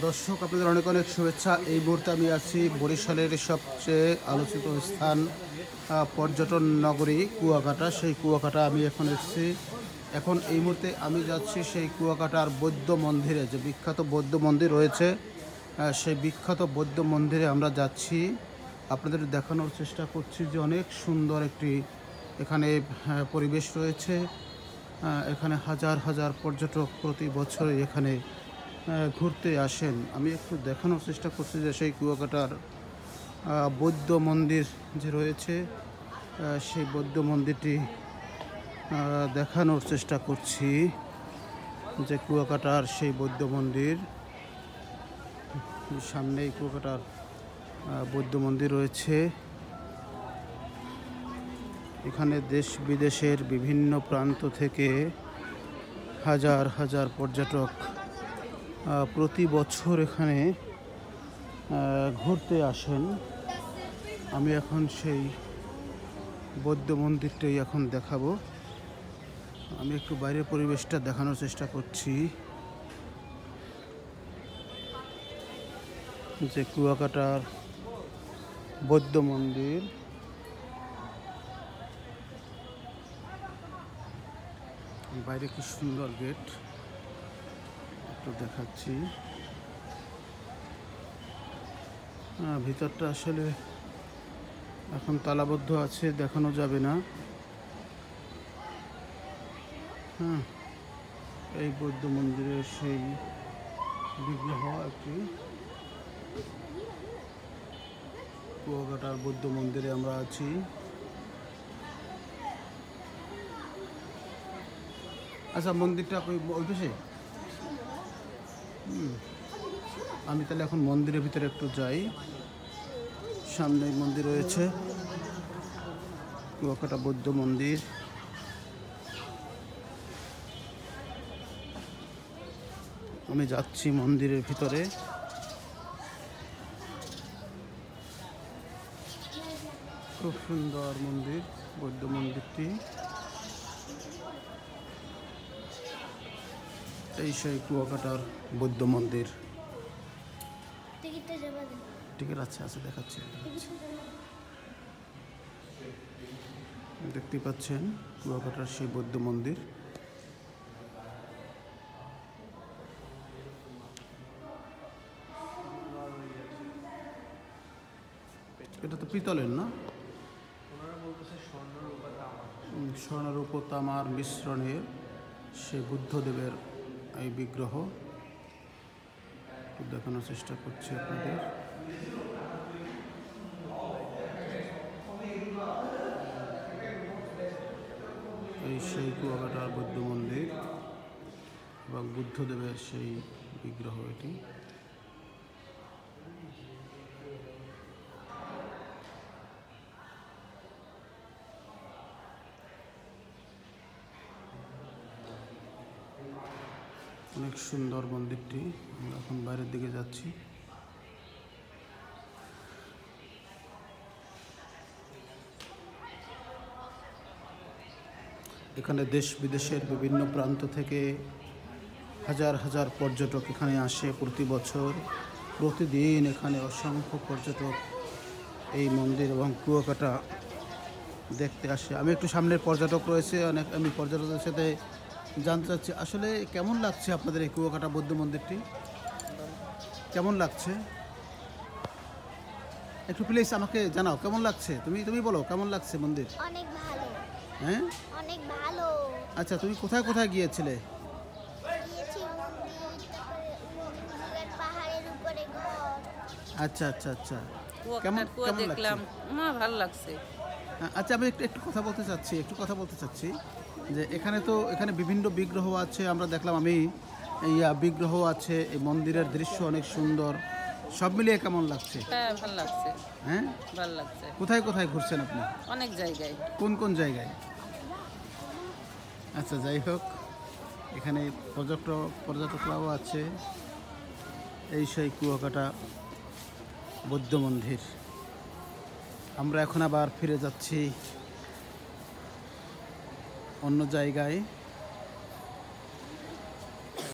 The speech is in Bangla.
দর্শক আপনাদের অনেক অনেক শুভেচ্ছা। এই মুহূর্তে আমি আছি বরিশালের সবচেয়ে আলোচিত স্থান পর্যটন নগরী কুয়াকাটা। সেই কুয়াকাটা আমি এখন এসেছি। এখন এই মুহূর্তে আমি যাচ্ছি সেই কুয়াকাটার বৌদ্ধ মন্দিরে, যে বিখ্যাত বৌদ্ধ মন্দির রয়েছে, সেই বিখ্যাত বৌদ্ধ মন্দিরে আমরা যাচ্ছি। আপনাদের দেখানোর চেষ্টা করছি যে অনেক সুন্দর একটি এখানে পরিবেশ রয়েছে। এখানে হাজার হাজার পর্যটক প্রতি বছরই এখানে ঘুরতে আসেন। আমি একটু দেখানোর চেষ্টা করছি যে সেই কুয়াকাটার বৌদ্ধ মন্দির যে রয়েছে, সেই বৌদ্ধ মন্দিরটি দেখানোর চেষ্টা করছি, যে কুয়াকাটার সেই বৌদ্ধ মন্দির। সামনেই কুয়াকাটার বৌদ্ধ মন্দির রয়েছে। এখানে দেশ বিদেশের বিভিন্ন প্রান্ত থেকে হাজার হাজার পর্যটক প্রতি বছর এখানে ঘুরতে আসেন। আমি এখন সেই বৌদ্ধ মন্দিরটাই এখন দেখাবো। আমি একটু বাইরের পরিবেশটা দেখানোর চেষ্টা করছি, যে কুয়াকাটার বৌদ্ধ মন্দির। বাইরে কি সুন্দর গেট, একটু দেখাচ্ছি। ভিতরটা আসলে এখন তালাবদ্ধ আছে, দেখানো যাবে না। এই বৌদ্ধ মন্দিরের সেই বিগ্রহ একটি। কুয়াকাটার বৌদ্ধ মন্দিরে আমরা আছি। আচ্ছা, মন্দিরটা ওই পাশে। আমি তাহলে এখন মন্দিরের ভিতরে একটু যাই। সামনে মন্দির রয়েছে, কুয়াকাটা বৌদ্ধ মন্দির। আমি যাচ্ছি মন্দিরের ভিতরে। খুব সুন্দর মন্দির, বৌদ্ধ মন্দিরটি। এই সেই কুয়াকাটার বৌদ্ধ মন্দির। টিকিট আছে, দেখাচ্ছি। দেখতে পাচ্ছেন কুয়াকাটার সেই বৌদ্ধ মন্দির। এটা তো পিতলের না? স্বর্ণরূপ ও তামার মিশ্রণের সেই বুদ্ধদেবের এই বিগ্রহ দেখানোর চেষ্টা করছি আপনাদের। এই সেই কুয়াকাটার বৌদ্ধ মন্দির এবং বুদ্ধদেবের সেই বিগ্রহ এটি। অনেক সুন্দর মন্দিরটি। আমরা এখন বাইরের দিকে যাচ্ছি। এখানে দেশ বিদেশের বিভিন্ন প্রান্ত থেকে হাজার হাজার পর্যটক এখানে আসে প্রতি বছর। প্রতিদিন এখানে অসংখ্য পর্যটক এই মন্দির এবং কুয়াকাটা দেখতে আসে। আমি একটু সামনের পর্যটক রয়েছে অনেক, আমি পর্যটকদের সাথে জানতে চাচ্ছি আসলে কেমন লাগছে আপনাদের এই কুয়াকাটা বৌদ্ধ মন্দিরটি, কেমন লাগছে? একটু প্লিজ আমাকে জানাও কেমন লাগছে। তুমি বলো কেমন লাগছে মন্দির? অনেক ভালো। হ্যাঁ, অনেক ভালো। আচ্ছা, তুমি কোথায় কোথায় গিয়েছিলে? গিয়েছি মন্দির, তারপরে মন্দিরের পাহাড়ের উপরে ঘর। আচ্ছা আচ্ছা আচ্ছা, কেমন দেখলাম, ভালো লাগছে। আচ্ছা, আমি একটু কথা বলতে চাচ্ছি যে এখানে বিভিন্ন বিগ্রহ আছে, আমরা দেখলাম। আমি এই বিগ্রহ আছে, এই মন্দিরের দৃশ্য অনেক সুন্দর। সব মিলিয়ে কেমন লাগছে? হ্যাঁ, ভালো লাগছে। হ্যাঁ, ভালো লাগছে। কোথায় কোথায় ঘুরছেন আপনি? অনেক জায়গায়। কোন কোন জায়গায়? আচ্ছা, যাই হোক, এখানে পর্যটকরাও আছে। এই সেই কুয়াকাটা বৌদ্ধ মন্দির। আমরা এখন আবার ফিরে যাচ্ছি অন্য জায়গায়।